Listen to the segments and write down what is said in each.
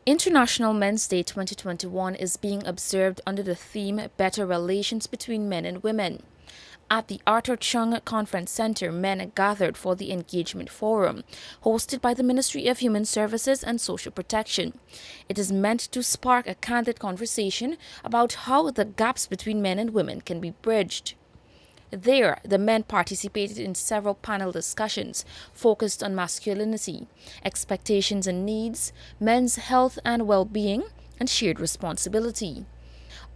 International Men's Day 2021 is being observed under the theme Better Relations Between Men and Women. At the Arthur Chung Conference Centre, men gathered for the Engagement Forum, hosted by the Ministry of Human Services and Social Protection. It is meant to spark a candid conversation about how the gaps between men and women can be bridged. There, the men participated in several panel discussions focused on masculinity, expectations and needs, men's health and well-being, and shared responsibility.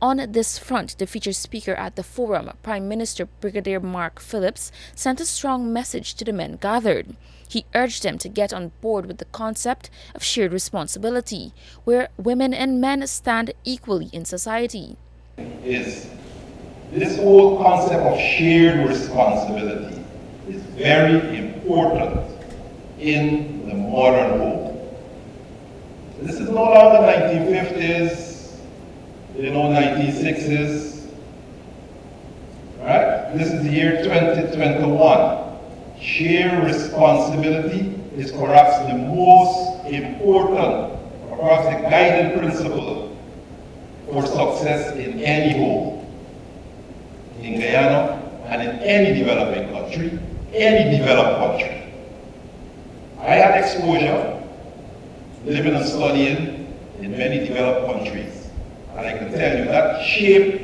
On this front, the featured speaker at the forum, Prime Minister Brigadier Phillips, sent a strong message to the men gathered. He urged them to get on board with the concept of shared responsibility, where women and men stand equally in society. This whole concept of shared responsibility is very important in the modern home. This is no longer 1950s, 1960s, right? This is the year 2021. Shared responsibility is perhaps the most important, or perhaps the guiding principle for success in any home. In Guyana and in any developing country, any developed country. I had exposure living and studying in many developed countries, and I can tell you that shaped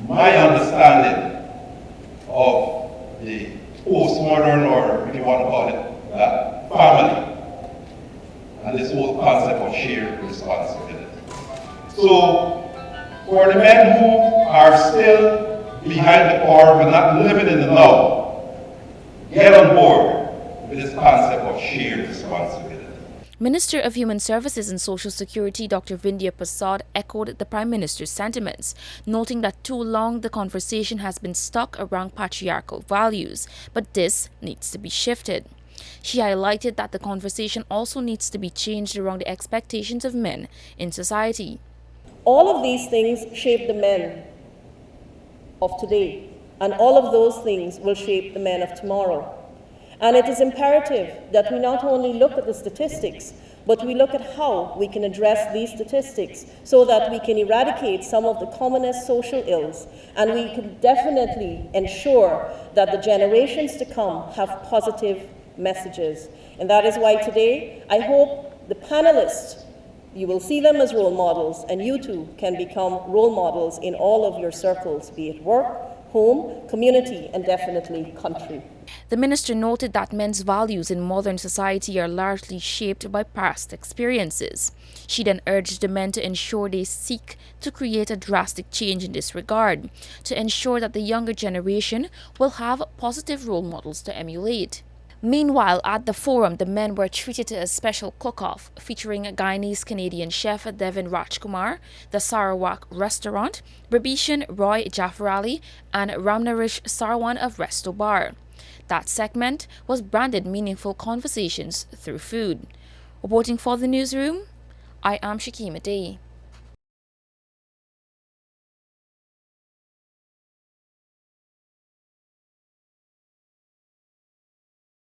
my understanding of the postmodern, or if you want to call it that, family, and this whole concept of shared responsibility. So, for the men who are still behind the car but not living in the now, get on board with this concept of shared responsibility. Minister of Human Services and Social Security Dr. Vindhya Prasad echoed the Prime Minister's sentiments, noting that too long the conversation has been stuck around patriarchal values, but this needs to be shifted. She highlighted that the conversation also needs to be changed around the expectations of men in society. All of these things shape the men of today, and all of those things will shape the men of tomorrow. And it is imperative that we not only look at the statistics, but we look at how we can address these statistics so that we can eradicate some of the commonest social ills, and we can definitely ensure that the generations to come have positive messages. And that is why today I hope the panelists, you will see them as role models, and you too can become role models in all of your circles, be it work, home, community, and definitely country. The minister noted that men's values in modern society are largely shaped by past experiences. She then urged the men to ensure they seek to create a drastic change in this regard, to ensure that the younger generation will have positive role models to emulate. Meanwhile, at the forum, the men were treated to a special cook-off featuring Guyanese-Canadian chef Devin Rajkumar, the Sarawak restaurant, Babishan Roy Jaffarali, and Ramnarish Sarwan of Resto Bar. That segment was branded Meaningful Conversations Through Food. Reporting for the newsroom, I am Shakima Day.